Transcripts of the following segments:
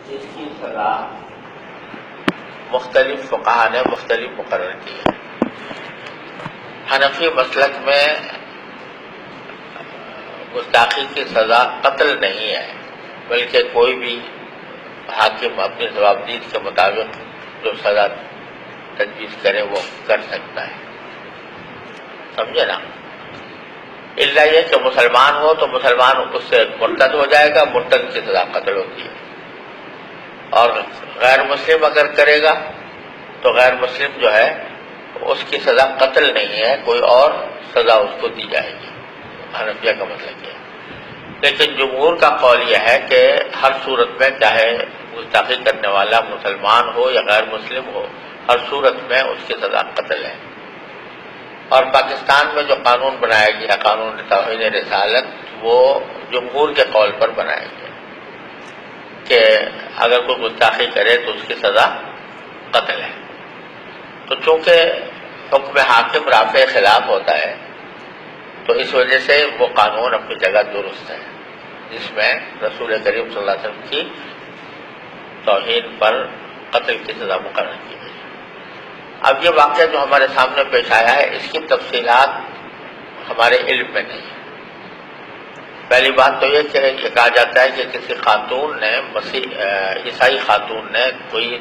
اس کی سزا مختلف فقہا نے مختلف مقرر کی ہے۔ حنفی مسلک میں گستاخی کی سزا قتل نہیں ہے، بلکہ کوئی بھی حاکم اپنی جوابدید کے مطابق جو سزا تجویز کرے وہ کر سکتا ہے، سمجھے نا؟ الا یہ کہ مسلمان ہو تو مسلمان اس سے مرتد ہو جائے گا، مرتد کی سزا قتل ہوتی ہے، اور غیر مسلم اگر کرے گا تو غیر مسلم جو ہے اس کی سزا قتل نہیں ہے، کوئی اور سزا اس کو دی جائے گی۔ حنفیہ کا مطلب یہ ہے، لیکن جمہور کا قول یہ ہے کہ ہر صورت میں چاہے گستاخی کرنے والا مسلمان ہو یا غیر مسلم ہو، ہر صورت میں اس کی سزا قتل ہے۔ اور پاکستان میں جو قانون بنایا گیا، قانون توہین رسالت، وہ جمہور کے قول پر بنایا گیا کہ اگر کوئی گستاخی کرے تو اس کی سزا قتل ہے۔ تو چونکہ حکم حاکم رافع خلاف ہوتا ہے تو اس وجہ سے وہ قانون اپنی جگہ درست ہے، جس میں رسول کریم صلی اللہ علیہ وسلم کی توہین پر قتل کی سزا مقرر کی گئی۔ اب یہ واقعہ جو ہمارے سامنے پیش آیا ہے، اس کی تفصیلات ہمارے علم میں نہیں ہے۔ پہلی بات تو یہ کہ یہ کہا جاتا ہے کہ کسی خاتون نے عیسائی خاتون نے کوئی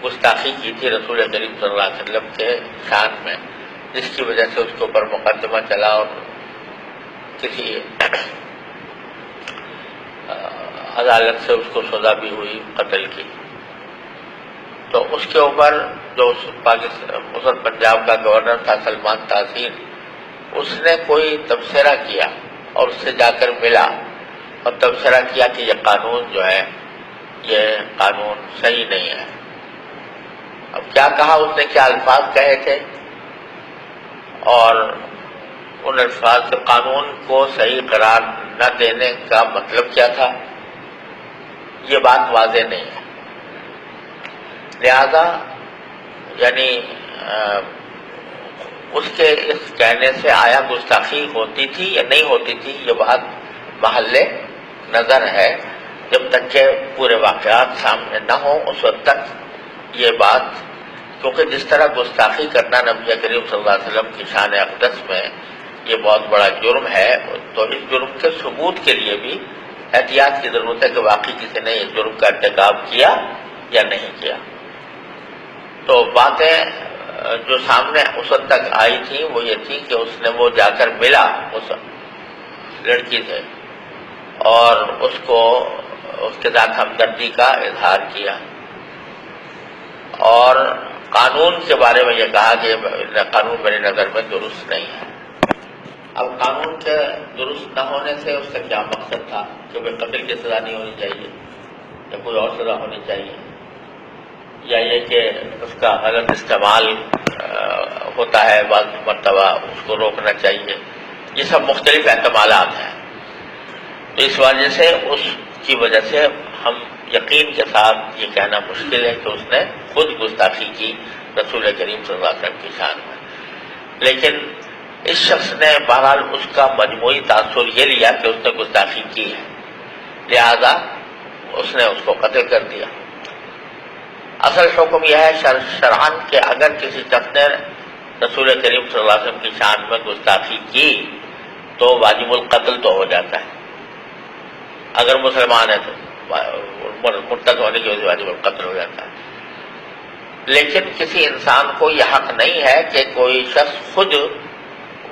گستاخی کی تھی رسول کریم صلی اللہ علیہ وسلم کے شان میں، جس کی وجہ سے اس کے اوپر مقدمہ چلا اور کسی عدالت سے اس کو سزا بھی ہوئی قتل کی۔ تو اس کے اوپر جو پاکستان پنجاب کا گورنر تھا سلمان تحسین، اس نے کوئی تبصرہ کیا اور اس سے جا کر ملا اور تبصرہ کیا کہ یہ قانون جو ہے یہ قانون صحیح نہیں ہے۔ اب کیا کہا اس نے، کیا الفاظ کہے تھے اور ان الفاظ سے قانون کو صحیح قرار نہ دینے کا مطلب کیا تھا، یہ بات واضح نہیں ہے۔ لہذا یعنی اس کے اس کہنے سے آیا گستاخی ہوتی تھی یا نہیں ہوتی تھی، یہ بات محل نظر ہے۔ جب تک کہ پورے واقعات سامنے نہ ہوں اس وقت تک یہ بات، کیونکہ جس طرح گستاخی کرنا نبی کریم صلی اللہ علیہ وسلم کی شان اقدس میں یہ بہت بڑا جرم ہے، تو اس جرم کے ثبوت کے لیے بھی احتیاط کی ضرورت ہے کہ واقعی کسی نے اس جرم کا ارتکاب کیا یا نہیں کیا۔ تو باتیں جو سامنے اس وقت تک آئی تھی وہ یہ تھی کہ اس نے وہ جا کر ملا اس لڑکی سے اور اس کو اس کے ساتھ ہمدردی کا اظہار کیا، اور قانون کے بارے میں یہ کہا کہ قانون میری نظر میں درست نہیں ہے۔ اب قانون کے درست نہ ہونے سے اس کا کیا مقصد تھا کہ وہ قتل کی سزا نہیں ہونی چاہیے یا کوئی اور سزا ہونی چاہیے، یا یہ کہ اس کا غلط استعمال ہوتا ہے بعض مرتبہ اس کو روکنا چاہیے، یہ سب مختلف احتمالات ہیں۔ تو اس وجہ سے اس کی وجہ سے ہم یقین کے ساتھ یہ کہنا مشکل ہے کہ اس نے خود گستاخی کی رسول کریم صلی اللہ علیہ وسلم کی شان میں، لیکن اس شخص نے بہرحال اس کا مجموعی تاثر یہ لیا کہ اس نے گستاخی کی ہے، لہذا اس نے اس کو قتل کر دیا۔ اصل حکم یہ ہے شرعاً کہ اگر کسی شخص نے رسول کریم صلی اللہ علیہ وسلم کی شان میں گستاخی کی تو واجب القتل تو ہو جاتا ہے، اگر مسلمان ہے تو مرتد ہونے کی وجہ سے واجب القتل ہو جاتا ہے۔ لیکن کسی انسان کو یہ حق نہیں ہے کہ کوئی شخص خود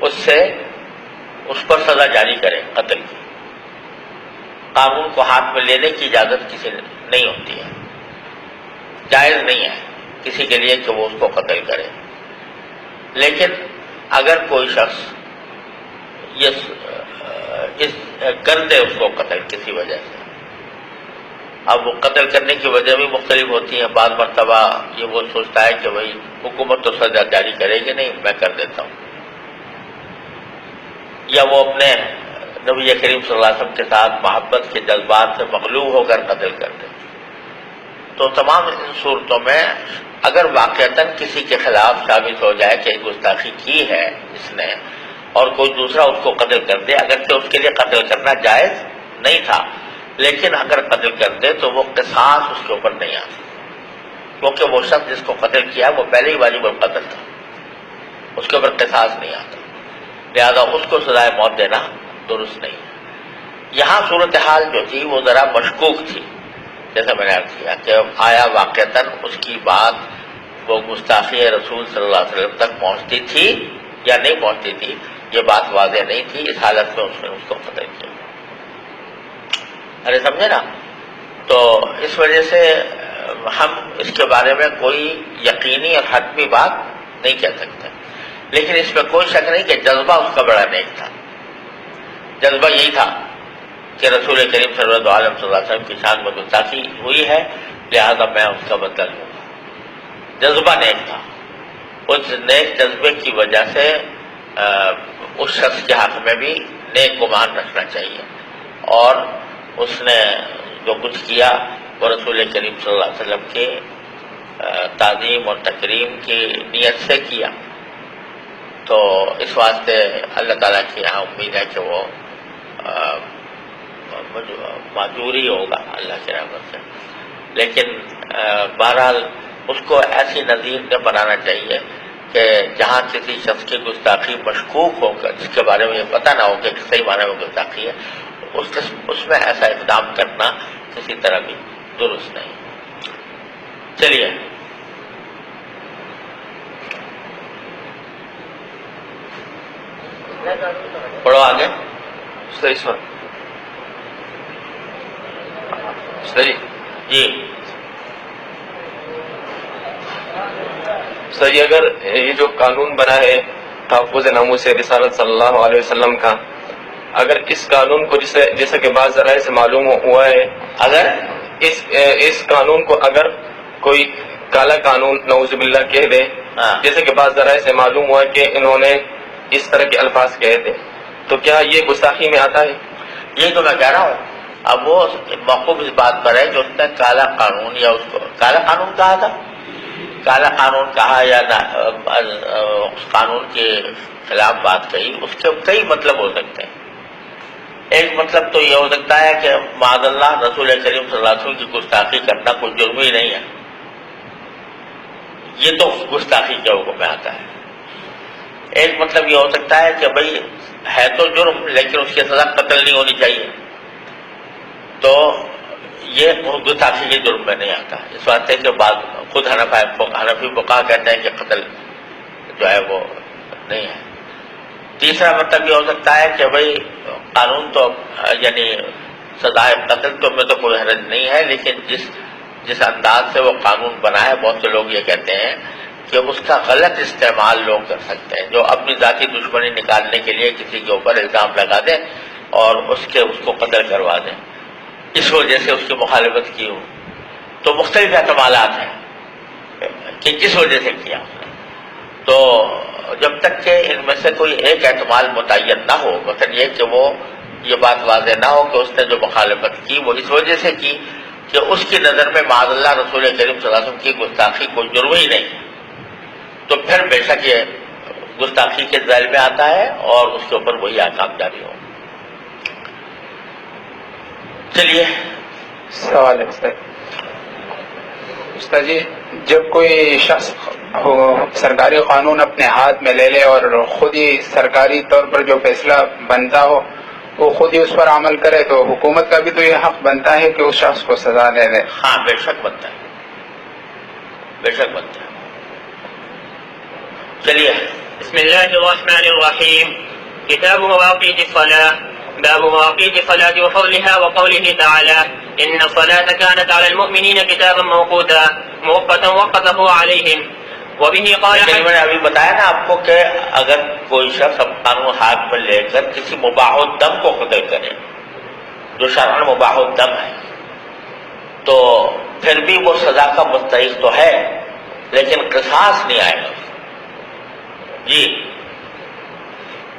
اس پر سزا جاری کرے قتل کی۔ قانون کو ہاتھ میں لینے کی اجازت کسی نہیں ہوتی ہے، جائز نہیں ہے کسی کے لیے کہ وہ اس کو قتل کرے۔ لیکن اگر کوئی شخص کر دے اس کو قتل کسی وجہ سے، اب وہ قتل کرنے کی وجہ بھی مختلف ہوتی ہیں۔ بعض مرتبہ یہ وہ سوچتا ہے کہ بھائی حکومت تو سزا جاری کرے گی نہیں، میں کر دیتا ہوں، یا وہ اپنے نبی کریم صلی اللہ علیہ وسلم کے ساتھ محبت کے جذبات سے مغلوب ہو کر قتل کر دے۔ تو تمام ان صورتوں میں اگر واقعتاً کسی کے خلاف ثابت ہو جائے کہ گستاخی کی ہے اس نے اور کوئی دوسرا اس کو قتل کر دے، اگرچہ اس کے لیے قتل کرنا جائز نہیں تھا لیکن اگر قتل کر دے تو وہ قصاص اس کے اوپر نہیں آتا، کیونکہ وہ شخص جس کو قتل کیا وہ پہلے ہی واجب القتل تھا، اس کے اوپر قصاص نہیں آتا، لہذا اس کو سزائے موت دینا درست نہیں ہے۔ یہاں صورتحال جو تھی وہ ذرا مشکوک تھی، جیسا میں نے عرض کیا کہ آیا واقعتاً اس کی بات وہ گستاخی رسول صلی اللہ علیہ وسلم تک پہنچتی تھی یا نہیں پہنچتی تھی، یہ بات واضح نہیں تھی، اس حالت میں اس نے اس کو قتل کیا۔ ارے سمجھے نا؟ تو اس وجہ سے ہم اس کے بارے میں کوئی یقینی اور حتمی بات نہیں کہہ سکتے، لیکن اس میں کوئی شک نہیں کہ جذبہ اس کا بڑا نیک تھا۔ جذبہ یہی تھا کہ رسول کریم صلی اللہ علیہ وسلم کی شان میں گستاخی ہوئی ہے، لہذا میں اس کا بدلہ لوں گا۔ جذبہ نیک تھا، اس نیک جذبے کی وجہ سے اس شخص کے حق میں بھی نیک گمان رکھنا چاہیے، اور اس نے جو کچھ کیا وہ رسول کریم صلی اللہ علیہ وسلم کے تعظیم اور تکریم کی نیت سے کیا، تو اس واسطے اللہ تعالیٰ کی یہاں امید ہے کہ وہ معذوری ہوگا اللہ کی رحمت سے۔ لیکن بہرحال اس کو ایسی نظیر نہ بنانا چاہیے کہ جہاں کسی شخص کی گستاخی مشکوک ہو کر، جس کے بارے میں یہ پتہ نہ ہو کہ صحیح معنی میں گستاخی ہے، اس میں ایسا اقدام کرنا کسی طرح بھی درست نہیں۔ چلیے پڑھو آگے۔ صحیح جی صحیح، اگر یہ جو قانون بنا ہے تحفظ ناموس رسالت صلی اللہ علیہ وسلم کا، اگر اس قانون کو جیسا کہ بعض ذرائع سے معلوم ہوا ہے، اگر اس قانون کو اگر کوئی کالا قانون نعوذ باللہ کہہ دے، جیسے کہ بعض ذرائع سے معلوم ہوا کہ انہوں نے اس طرح کے الفاظ کہے تھے، تو کیا یہ گستاخی میں آتا ہے؟ یہ تو میں کہہ رہا ہوں، اب وہ موقوف اس بات پر ہے کہ اس نے کالا قانون، یا اس کو کالا قانون کہا تھا، کالا قانون کہا یا اس قانون کے خلاف بات کہی، اس کے کئی مطلب ہو سکتے ہیں۔ ایک مطلب تو یہ ہو سکتا ہے کہ معاذ اللہ رسول کریم صلی اللہ علیہ وسلم کی گستاخی کرنا کوئی جرم ہی نہیں ہے، یہ تو گستاخی کے حکم میں آتا ہے۔ ایک مطلب یہ ہو سکتا ہے کہ بھئی ہے تو جرم لیکن اس کی سزا قتل نہیں ہونی چاہیے، تو یہ گستاخی کے جرم میں نہیں آتا، اس واسطے کہ بعض خود حنفی فقہا کہتے ہیں کہ قتل جو ہے وہ نہیں ہے۔ تیسرا مطلب یہ ہو سکتا ہے کہ بھئی قانون تو یعنی سزائے قتل میں تو کوئی حرج نہیں ہے، لیکن جس انداز سے وہ قانون بنا ہے، بہت سے لوگ یہ کہتے ہیں کہ اس کا غلط استعمال لوگ کر سکتے ہیں، جو اپنی ذاتی دشمنی نکالنے کے لیے کسی کے اوپر الزام لگا دیں اور اس کو قتل کروا دیں، اس وجہ سے اس کی مخالفت کی ہو۔ تو مختلف احتمالات ہیں کہ کس وجہ سے کیا، تو جب تک کہ ان میں سے کوئی ایک احتمال متعین نہ ہو، مثلا یہ کہ وہ یہ بات واضح نہ ہو کہ اس نے جو مخالفت کی وہ اس وجہ سے کی کہ اس کی نظر میں معاذ اللہ رسول کریم صلی اللہ علیہ وسلم کی گستاخی کوئی جرم ہی نہیں، تو پھر بے شک یہ گستاخی کے ذیل میں آتا ہے اور اس کے اوپر وہی احکام جاری ہو۔ چلیے سوال ہے استاد جی، جب کوئی شخص سرکاری قانون اپنے ہاتھ میں لے لے اور خود ہی سرکاری طور پر جو فیصلہ بنتا ہو وہ خود ہی اس پر عمل کرے، تو حکومت کا بھی تو یہ حق بنتا ہے کہ اس شخص کو سزا دے دے؟ ہاں بے شک بنتا ہے، بے شک بنتا ہے۔ چلیے بسم الله الرحمن الرحيم. كتاب مواقيت الصلاة. باب مواقيت الصلاة وفضلها وقوله تعالى إن الصلاة كانت على المؤمنين كتابا موقوتا مؤقتا وقته عليهم. وبه قال میں نے ابھی بتایا نا آپ کو کہ اگر کوئی شخص قانون ہاتھ میں لے کر کسی مباح الدم کو قتل کرے جو شرعاً مباح الدم ہے، تو پھر بھی وہ سزا کا مستحق تو ہے لیکن قصاص نہیں آئے گا۔ جی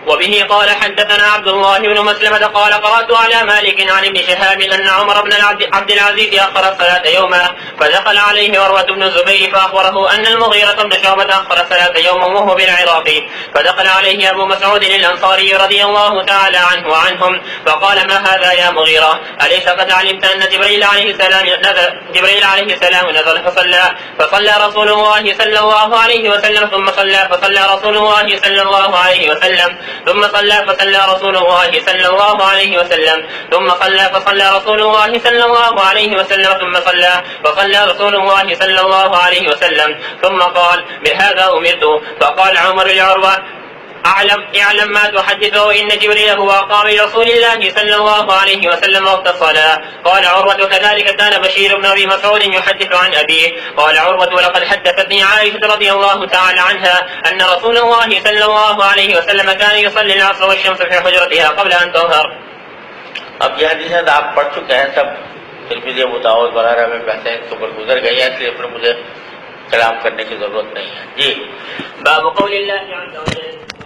وبه قال حدثنا عبد الله بن مسلمة قال قرأت على مالك عن ابن شهاب أن عمر بن عبد العزيز أخر الصلاة يوما فدخل عليه عروة بن الزبير فأخبره أن المغيرة بن شعبة أخر الصلاة يوما وهو بالعراق فدخل عليه أبو مسعود الأنصاري رضي الله تعالى عنه وعنهم فقال ما هذا يا مغيرة أليس قد علمت أن جبريل عليه السلام نزل فصلى رسول الله صلى الله عليه وسلم فصلى رسول الله صلى الله عليه وسلم ثم صلى رسول الله صلى الله عليه وسلم ثم صلى رسول الله صلى الله عليه وسلم ثم صلى رسول الله صلى الله عليه وسلم ثم قال بهذا أمرت فقال عمر لعروة اعلم ما تحدثه إن جبريل هو أقام رسول الله صلى الله عليه وسلم وقت الصلاة. قال عروة كذلك كان بشير بن أبي مسعود يحدث عن أبيه. قال عروة ولقد حدثتني عائشة رضي الله تعالى عنها أن رسول الله صلى الله عليه وسلم كان يصلي العصر والشمس في حجرتها قبل أن تظهر. اب یہ حدیثیں آپ پڑھ چکے ہیں سب، ترمذی ابو داؤد وغیرہ میں بحثیں اس کے اوپر گزر گئی ہیں، اس لیے پھر مجھے کلام کرنے کی ضرورت نہیں ہے. جی باب قول الله عز وجل